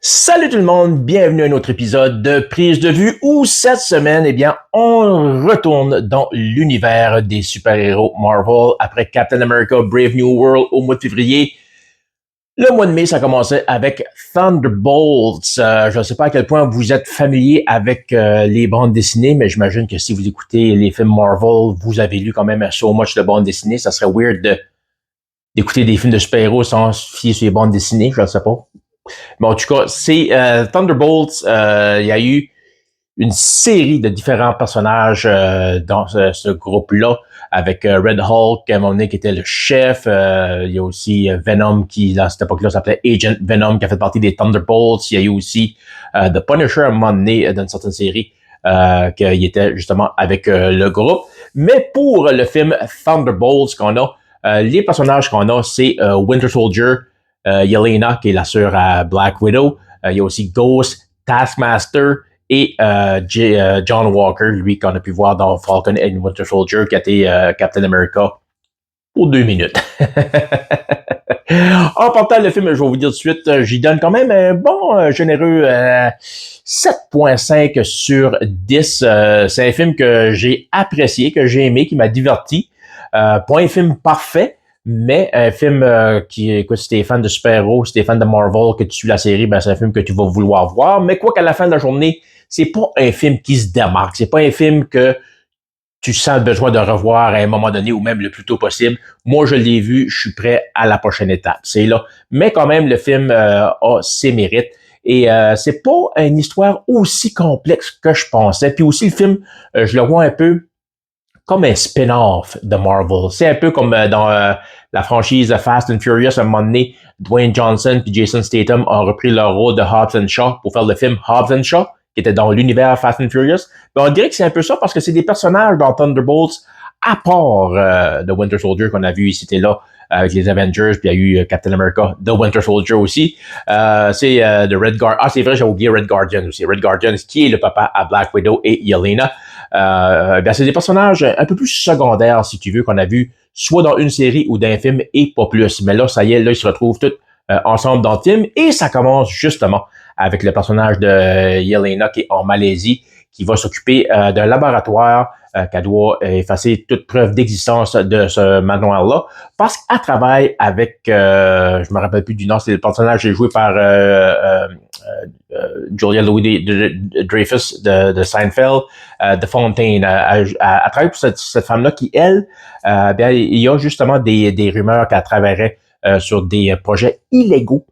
Salut tout le monde, bienvenue à un autre épisode de Prise de vue où cette semaine, on retourne dans l'univers des super-héros Marvel après Captain America Brave New World au mois de février. Le mois de mai, ça commençait avec Thunderbolts. Je ne sais pas à quel point vous êtes familier avec les bandes dessinées, mais j'imagine que si vous écoutez les films Marvel, vous avez lu quand même so much de bandes dessinées. Ça serait weird d'écouter des films de super-héros sans se fier sur les bandes dessinées, je ne sais pas. Mais en tout cas, c'est Thunderbolts. Il y a eu une série de différents personnages dans ce groupe-là, avec Red Hulk, à un moment donné, qui était le chef. Il y a aussi Venom, qui, à cette époque-là, s'appelait Agent Venom, qui a fait partie des Thunderbolts. Il y a eu aussi The Punisher, à un moment donné, dans une certaine série, qu'il était justement avec le groupe. Mais pour le film Thunderbolts qu'on a, les personnages qu'on a, c'est Winter Soldier, Yelena, qui est la sœur à Black Widow. Il y a aussi Ghost, Taskmaster et John Walker, lui qu'on a pu voir dans Falcon and Winter Soldier, qui a été Captain America pour 2 minutes. En partant le film, je vais vous dire tout de suite, j'y donne quand même un bon, généreux 7.5 sur 10. C'est un film que j'ai apprécié, que j'ai aimé, qui m'a diverti. Pas un film parfait, mais un film qui, écoute, si t'es fan de super-héros, si t'es fan de Marvel, que tu suis la série, ben c'est un film que tu vas vouloir voir. Mais quoi qu'à la fin de la journée, c'est pas un film qui se démarque. C'est pas un film que tu sens le besoin de revoir à un moment donné ou même le plus tôt possible. Moi, je l'ai vu, je suis prêt à la prochaine étape. C'est là. Mais quand même, le film a ses mérites. Et c'est pas une histoire aussi complexe que je pensais. Puis aussi, le film, je le vois un peu comme un spin-off de Marvel. C'est un peu comme dans la franchise Fast and Furious, à un moment donné, Dwayne Johnson et Jason Statham ont repris leur rôle de Hobbs and Shaw pour faire le film Hobbs and Shaw, qui était dans l'univers Fast and Furious. Ben, on dirait que c'est un peu ça parce que c'est des personnages dans Thunderbolts à part de Winter Soldier qu'on a vu ici et là avec les Avengers, puis il y a eu Captain America, The Winter Soldier aussi. C'est The Red Guardian. Ah, c'est vrai, j'ai oublié Red Guardian aussi. Red Guardian, qui est le papa à Black Widow et Yelena. C'est des personnages un peu plus secondaires, si tu veux, qu'on a vu soit dans une série ou dans un film et pas plus. Mais là, ça y est, là, ils se retrouvent tous ensemble dans le film et ça commence justement avec le personnage de Yelena qui est en Malaisie, qui va s'occuper d'un laboratoire qu'elle doit effacer toute preuve d'existence de ce manoir-là, parce qu'elle travaille avec, je me rappelle plus du nom, c'est le personnage joué par Julia Louis-Dreyfus de Seinfeld, de Fontaine. Elle travaille pour cette femme-là qui, elle, bien, il y a justement des rumeurs qu'elle travaillerait sur des projets illégaux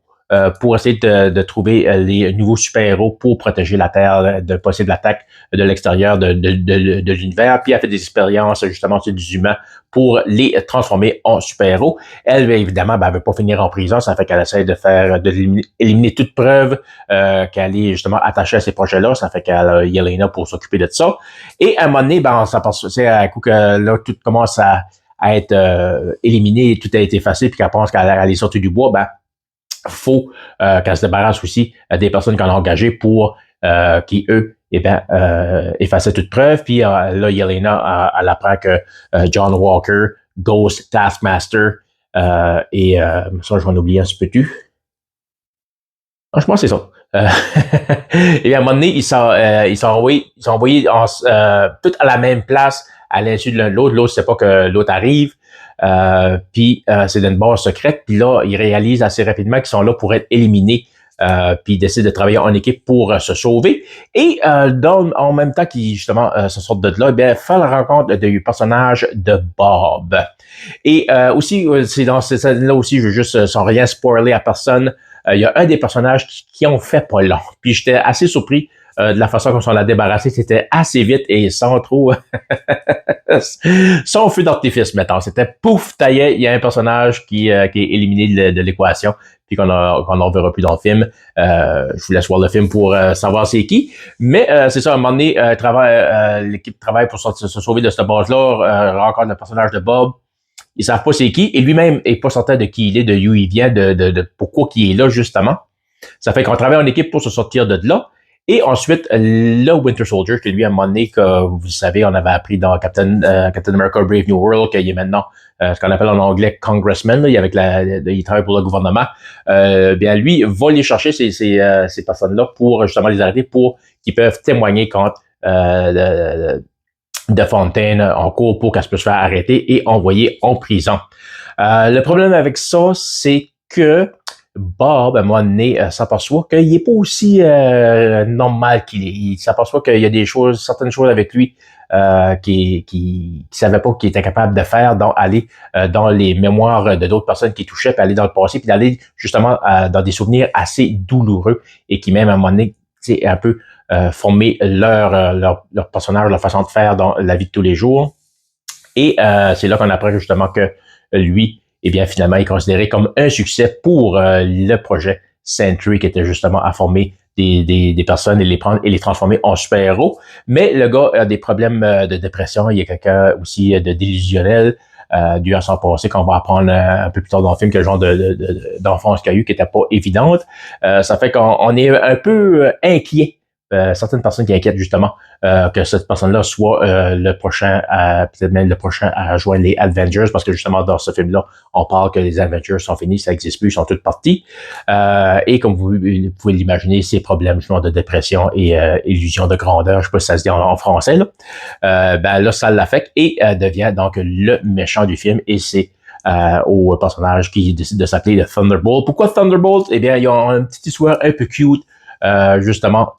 pour essayer de trouver les nouveaux super-héros pour protéger la Terre de possibles attaques de l'extérieur de l'univers. Puis elle fait des expériences justement sur des humains pour les transformer en super-héros. Elle, évidemment, elle veut pas finir en prison, ça fait qu'elle essaie d'éliminer toute preuve qu'elle est justement attachée à ces projets-là. Ça fait qu'elle a Yelena pour s'occuper de ça. Et à un moment donné, on s'aperçoit, c'est à coup que là, tout commence à être éliminé, tout a été effacé, puis qu'elle pense qu'elle est sortie du bois, faut qu'elle se débarrasse aussi des personnes qu'on a engagées pour qui, eux, effaçaient toute preuve. Puis là, Yelena, elle apprend que John Walker, Ghost, Taskmaster et ça, je vais en oublier un petit peu tu. Je pense que c'est ça. Et bien, à un moment donné, ils sont envoyés tout à la même place à l'insu de l'un de l'autre. L'autre, c'est pas que l'autre arrive. Puis c'est d'une base secrète. Puis là, ils réalisent assez rapidement qu'ils sont là pour être éliminés. Puis ils décident de travailler en équipe pour se sauver. Et en même temps qu'ils justement se sortent de là, bien, faire la rencontre du personnage de Bob. Et aussi, c'est dans cette scène-là aussi, je veux juste, sans rien spoiler à personne, il y a un des personnages qui ont fait pas long. Puis j'étais assez surpris de la façon dont on l'a débarrassé. C'était assez vite et sans trop... sans feu d'artifice, mettons. C'était pouf, taillait, il y a un personnage qui est éliminé de l'équation puis qu'on n'en verra plus dans le film. Je vous laisse voir le film pour savoir c'est qui. Mais c'est ça, à un moment donné, l'équipe travaille pour se sauver de cette base-là, rencontre le personnage de Bob. Ils savent pas c'est qui, et lui-même est pas certain de qui il est, de où il vient, de pourquoi il est là, justement. Ça fait qu'on travaille en équipe pour se sortir de là. Et ensuite, le Winter Soldier, que lui, à un moment donné, que vous savez, on avait appris dans Captain America Brave New World, qu'il est maintenant ce qu'on appelle en anglais congressman, là, il travaille pour le gouvernement. Bien, lui, va les chercher, ces personnes-là, pour justement les arrêter, pour qu'ils peuvent témoigner contre de Fontaine en cours pour qu'elle se puisse faire arrêter et envoyer en prison. Le problème avec ça, c'est que Bob, à un moment donné, s'aperçoit qu'il n'est pas aussi normal qu'il est. Il s'aperçoit qu'il y a certaines choses avec lui qu'il savait pas qu'il était capable de faire, aller dans les mémoires de d'autres personnes qui touchaient, puis aller dans le passé, puis d'aller justement dans des souvenirs assez douloureux et qui même à un moment donné, c'est un peu former leur personnage, leur façon de faire dans la vie de tous les jours. Et c'est là qu'on apprend justement que lui, eh bien, finalement, est considéré comme un succès pour le projet Sentry, qui était justement à former des personnes et les prendre et les transformer en super-héros. Mais le gars a des problèmes de dépression. Il y a quelqu'un aussi de délusionnel durant son passé, qu'on va apprendre un peu plus tard dans le film, que le genre d'enfance qu'il y a eu qui n'était pas évidente. Ça fait qu'on est un peu inquiet. Certaines personnes qui inquiètent justement que cette personne-là soit le prochain, peut-être même le prochain à rejoindre les Avengers, parce que justement dans ce film-là, on parle que les Avengers sont finis, ça n'existe plus, ils sont toutes partis. Et comme vous pouvez l'imaginer, ces problèmes justement de dépression et illusion de grandeur, je sais pas si ça se dit en français, là, ben là, ça l'affecte et devient donc le méchant du film, et c'est au personnage qui décide de s'appeler le Thunderbolt. Pourquoi Thunderbolt? Eh bien, il y a une petite histoire un peu cute, justement,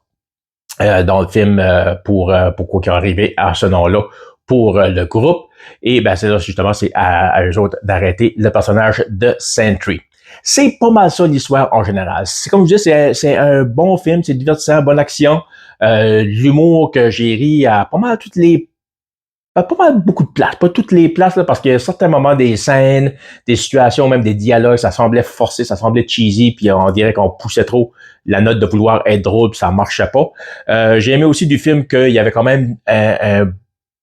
dans le film pourquoi ils ont arrivé à ce nom-là pour le groupe. Et ben c'est là justement, c'est à eux autres d'arrêter le personnage de Sentry. C'est pas mal ça l'histoire en général. C'est comme je dis, c'est un bon film, c'est divertissant, bonne action. L'humour que j'ai ri à pas mal pas mal beaucoup de places, pas toutes les places, là, parce qu'il y a certains moments, des scènes, des situations, même des dialogues, ça semblait forcé, ça semblait cheesy, puis on dirait qu'on poussait trop la note de vouloir être drôle, puis ça marchait pas. J'ai aimé aussi du film qu'il y avait quand même un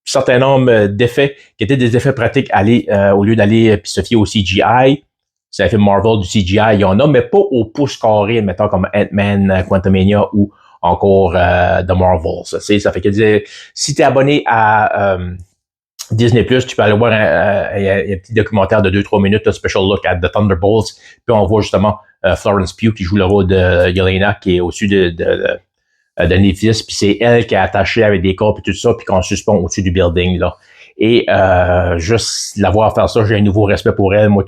certain nombre d'effets qui étaient des effets pratiques au lieu d'aller puis se fier au CGI. C'est un film Marvel, du CGI, il y en a, mais pas au pouce carré, mettons comme Ant-Man, Quantumania ou encore The Marvels. Ça fait que si tu es abonné à Disney+, tu peux aller voir un petit documentaire de 2-3 minutes, un special look at the Thunderbolts, puis on voit justement Florence Pugh qui joue le rôle de Yelena, qui est au-dessus de Nephis, puis c'est elle qui est attachée avec des corps et tout ça, puis qu'on suspend au-dessus du building, là. Et juste la voir faire ça, j'ai un nouveau respect pour elle. Moi,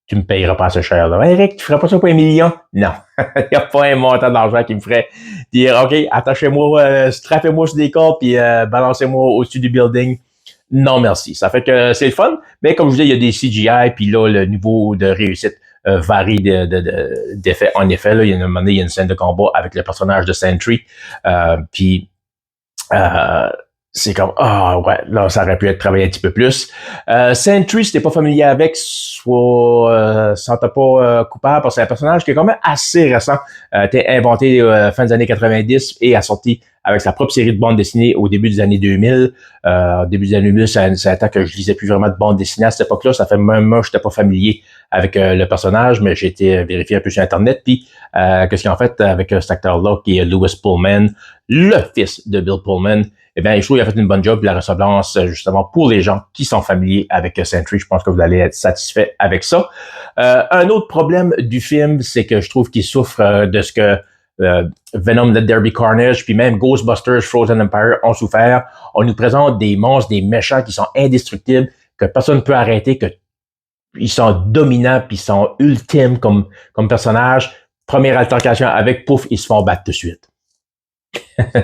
tu me payeras pas assez cher, là. Eric, tu ferais pas ça pour 1 million? Non. Il n'y a pas un montant d'argent qui me ferait dire, OK, attachez-moi, strappez-moi sur des corps, puis balancez-moi au-dessus du building. Non, merci. Ça fait que c'est le fun, mais comme je vous dis, il y a des CGI, puis là, le niveau de réussite varie d'effet. En effet, là, il y a un moment donné, il y a une scène de combat avec le personnage de Sentry, puis c'est comme, ouais, là, ça aurait pu être travaillé un petit peu plus. Sentry, si t'es pas familier avec, soit sens-toi pas coupable, parce que c'est un personnage qui est quand même assez récent. T'es inventé fin des années 90 et a sorti avec sa propre série de bandes dessinées au début des années 2000. Au début des années 2000, c'est un temps que je lisais plus vraiment de bandes dessinées à cette époque-là. Ça fait même moi, j'étais pas familier avec le personnage, mais j'ai été vérifier un peu sur Internet. Puis, qu'est-ce qu'ils ont fait avec cet acteur-là, qui est Lewis Pullman, le fils de Bill Pullman. Eh bien, je trouve qu'il a fait une bonne job de la ressemblance, justement, pour les gens qui sont familiers avec Sentry. Je pense que vous allez être satisfait avec ça. Un autre problème du film, c'est que je trouve qu'il souffre de ce que Venom, Let There Be Carnage, puis même Ghostbusters, Frozen Empire ont souffert. On nous présente des monstres, des méchants qui sont indestructibles, que personne ne peut arrêter, que ils sont dominants, puis ils sont ultimes comme personnages. Première altercation avec, pouf, ils se font battre tout de suite.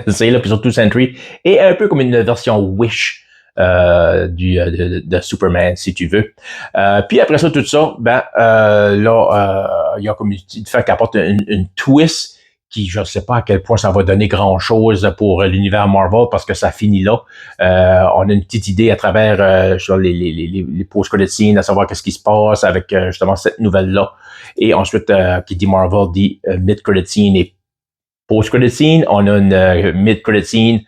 C'est là, puis surtout Sentry est un peu comme une version Wish de Superman, si tu veux. Puis après ça, tout ça, il y a comme une fait qui apporte une twist qui, je ne sais pas à quel point ça va donner grand-chose pour l'univers Marvel, parce que ça finit là. On a une petite idée à travers les post-credit scenes, à savoir qu'est-ce qui se passe avec justement cette nouvelle-là. Et ensuite, qui dit Marvel dit mid-credit scene, et post-credit scene, on a une mid-credit scene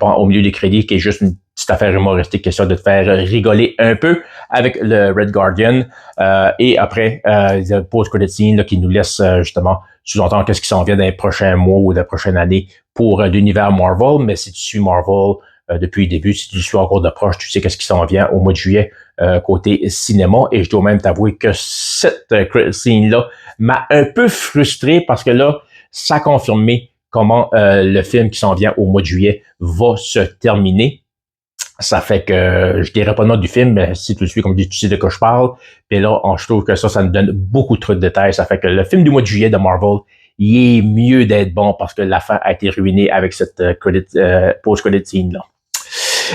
au milieu des crédits qui est juste une petite affaire humoristique, question de te faire rigoler un peu avec le Red Guardian. Et après, le post-credit scene là, qui nous laisse justement sous-entendre qu'est-ce qui s'en vient dans les prochains mois ou la prochaine année pour l'univers Marvel. Mais si tu suis Marvel depuis le début, si tu suis encore de proche, tu sais qu'est-ce qui s'en vient au mois de juillet côté cinéma. Et je dois même t'avouer que cette credit scene-là m'a un peu frustré parce que là, ça a confirmé comment le film qui s'en vient au mois de juillet va se terminer. Ça fait que je dirais pas le nom du film, mais si tu le suis, comme tu sais de quoi je parle. Puis là, je trouve que ça nous donne beaucoup trop de détails. Ça fait que le film du mois de juillet de Marvel, il est mieux d'être bon parce que la fin a été ruinée avec cette post-credit scene-là.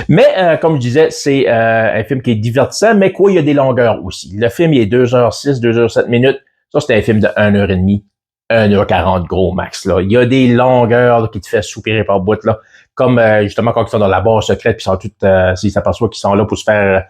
Mais comme je disais, c'est un film qui est divertissant, mais quoi, il y a des longueurs aussi. Le film, il est 2h06, 2h07 minutes. Ça, c'est un film de 1h30, 1h40 gros max. Là. Il y a des longueurs là, qui te fait soupirer par bout, là. Comme justement quand ils sont dans la barre secrète, puis ils s'aperçoivent qu'ils sont là pour se faire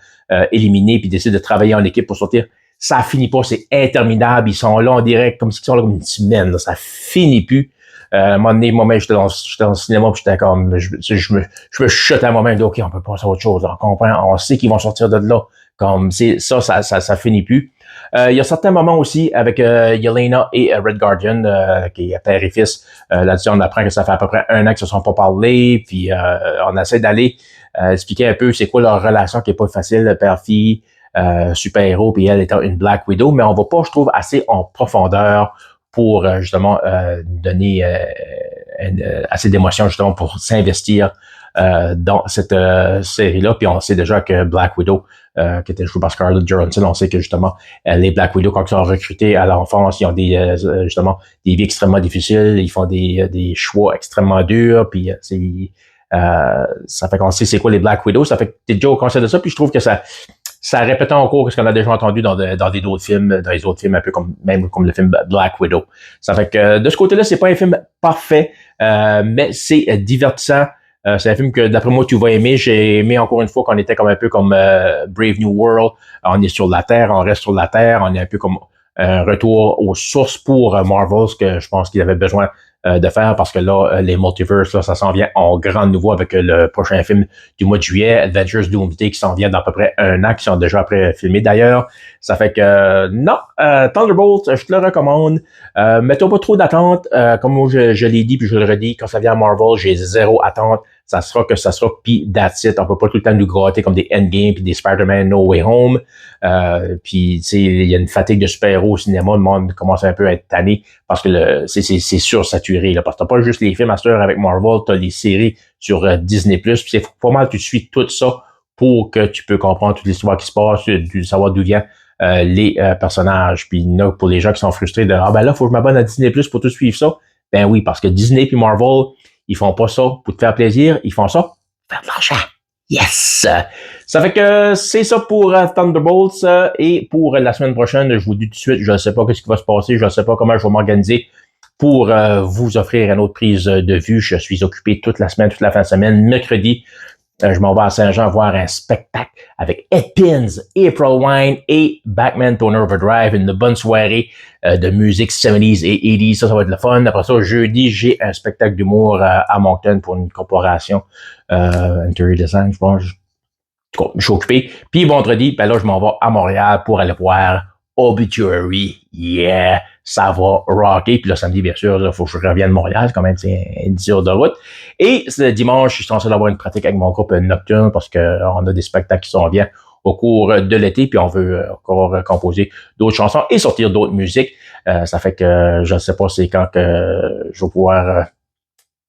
éliminer, puis décident de travailler en équipe pour sortir. Ça finit pas, c'est interminable. Ils sont là en direct, comme s'ils sont là comme une semaine. Là. Ça finit plus. À un moment donné, moi-même, j'étais dans le cinéma, puis j'étais comme, je me chutais à moi-même, OK, on peut passer à autre chose, on comprend, on sait qu'ils vont sortir de là. Comme, ça finit plus. Il y a certains moments aussi avec Yelena et Red Guardian, qui est père et fils. Là-dessus, on apprend que ça fait à peu près 1 an qu'ils se sont pas parlé, puis on essaie d'aller expliquer un peu c'est quoi leur relation qui est pas facile, père-fille, super-héros, puis elle étant une Black Widow, mais on va pas, je trouve, assez en profondeur pour justement donner assez d'émotions justement pour s'investir dans cette série-là. Puis on sait déjà que Black Widow, qui était jouée par Scarlett Johansson, on sait que justement les Black Widow, quand ils sont recrutés à l'enfance, ils ont des justement des vies extrêmement difficiles, ils font des choix extrêmement durs, puis ça fait qu'on sait c'est quoi les Black Widow, ça fait que t'es déjà au conseil de ça, puis je trouve que ça répète encore ce qu'on a déjà entendu dans des autres films, dans les autres films un peu comme le film Black Widow. Ça fait que de ce côté-là, c'est pas un film parfait, mais c'est divertissant. C'est un film que d'après moi tu vas aimer. J'ai aimé encore une fois qu'on était comme un peu comme Brave New World. On est sur la Terre, on reste sur la Terre, on est un peu comme un retour aux sources pour Marvel, ce que je pense qu'ils avaient besoin de faire parce que là, les multiverses, là, ça s'en vient en grand nouveau avec le prochain film du mois de juillet, Avengers Doomsday, qui s'en vient dans à peu près 1 an, qui sont déjà après filmés d'ailleurs. Ça fait que non, Thunderbolt, je te le recommande. Mettons pas trop d'attente. Comme moi, je l'ai dit, puis je le redis, quand ça vient à Marvel, j'ai zéro attente. Ça sera puis that's it. On peut pas tout le temps nous gratter comme des Endgame puis des Spider-Man No Way Home. Puis tu sais, il y a une fatigue de super-héros au cinéma, le monde commence un peu à être tanné parce que c'est sursaturé. Là, parce que t'as pas juste les films à cette heure avec Marvel, t'as les séries sur Disney+, puis c'est pas mal tu suis tout ça pour que tu peux comprendre toute l'histoire qui se passe, savoir d'où vient les personnages. Puis là, pour les gens qui sont frustrés de ben là, faut que je m'abonne à Disney+ pour tout suivre ça. Ben oui, parce que Disney puis Marvel, ils font pas ça pour te faire plaisir, ils font ça pour faire de l'argent. Yes! Ça fait que c'est ça pour Thunderbolts et pour la semaine prochaine, je vous dis tout de suite, je ne sais pas ce qui va se passer, je ne sais pas comment je vais m'organiser pour vous offrir une autre prise de vue. Je suis occupé toute la semaine, toute la fin de semaine. Mercredi, je m'en vais à Saint-Jean voir un spectacle avec Ed Pins, April Wine et Backman Toner Overdrive. Une bonne soirée de musique 70s et 80s. Ça va être le fun. Après ça, jeudi, j'ai un spectacle d'humour à Moncton pour une corporation. Interior Design, je pense. Je suis occupé. Puis vendredi, ben là, je m'en vais à Montréal pour aller voir Obituary. Yeah! Ça va rocker. Puis là, samedi, bien sûr, il faut que je revienne de Montréal. Quand même, c'est 10 heures de route. Et ce dimanche, je suis censé avoir une pratique avec mon groupe Nocturne parce qu'on a des spectacles qui s'en viennent au cours de l'été. Puis on veut encore composer d'autres chansons et sortir d'autres musiques. Ça fait que je ne sais pas c'est quand que je vais pouvoir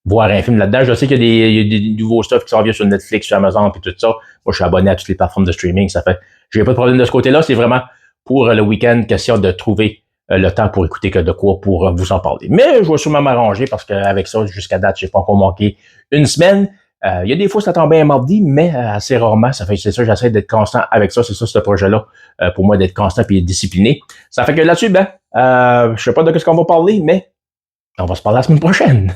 voir un film là-dedans. Je sais qu'il y a des nouveaux stuff qui s'en viennent sur Netflix, sur Amazon et tout ça. Moi, je suis abonné à toutes les plateformes de streaming. Ça fait j'ai pas de problème de ce côté-là. C'est vraiment pour le week-end, question de trouver le temps pour écouter que de quoi pour vous en parler. Mais je vais sûrement m'arranger parce qu'avec ça, jusqu'à date, j'ai pas encore manqué une semaine. Il y a des fois, ça tombe bien mardi, mais assez rarement. Ça fait c'est ça, j'essaie d'être constant avec ça. C'est ça, ce projet-là, pour moi, d'être constant et discipliné. Ça fait que là-dessus, je sais pas de ce qu'on va parler, mais on va se parler la semaine prochaine.